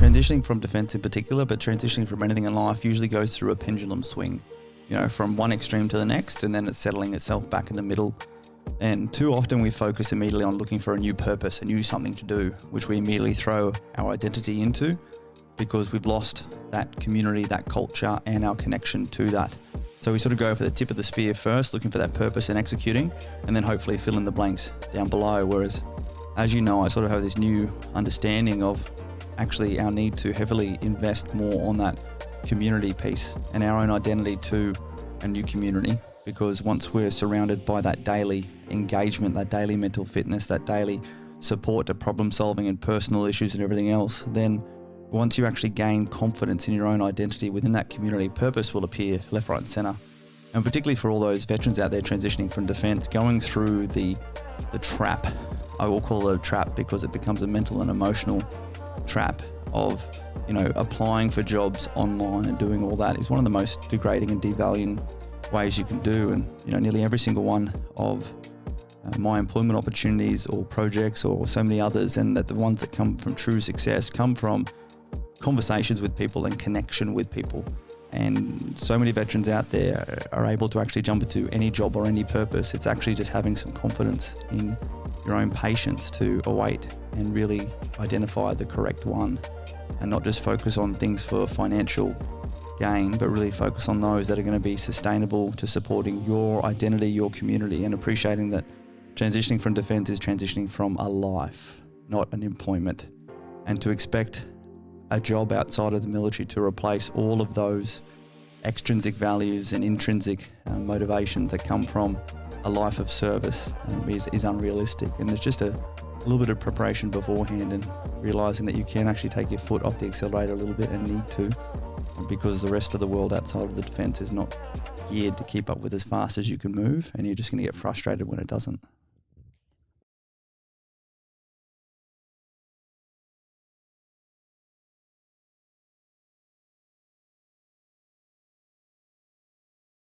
transitioning from defence in particular, but transitioning from anything in life usually goes through a pendulum swing, from one extreme to the next, and then it's settling itself back in the middle. And too often we focus immediately on looking for a new purpose, a new something to do, which we immediately throw our identity into because we've lost that community, that culture, and our connection to that. So we sort of go for the tip of the spear first, looking for that purpose and executing, and then hopefully fill in the blanks down below. Whereas, as you know, I sort of have this new understanding of actually our need to heavily invest more on that community piece and our own identity to a new community. Because once we're surrounded by that daily engagement, that daily mental fitness, that daily support to problem solving and personal issues and everything else, then once you actually gain confidence in your own identity within that community, purpose will appear left, right and centre. And particularly for all those veterans out there transitioning from defence, going through the trap, I will call it a trap because it becomes a mental and emotional trap of, applying for jobs online and doing all that is one of the most degrading and devaluing ways you can do. And, nearly every single one of my employment opportunities or projects or so many others, and that the ones that come from true success come from conversations with people and connection with people. And so many veterans out there are able to actually jump into any job or any purpose. It's actually just having some confidence in your own patience to await and really identify the correct one, and not just focus on things for financial gain, but really focus on those that are going to be sustainable to supporting your identity, your community, and appreciating that transitioning from defence is transitioning from a life, not an employment. And to expect a job outside of the military to replace all of those extrinsic values and intrinsic motivations that come from a life of service is unrealistic. And there's just a little bit of preparation beforehand, and realising that you can actually take your foot off the accelerator a little bit and need to, because the rest of the world outside of the defence is not geared to keep up with as fast as you can move, and you're just going to get frustrated when it doesn't.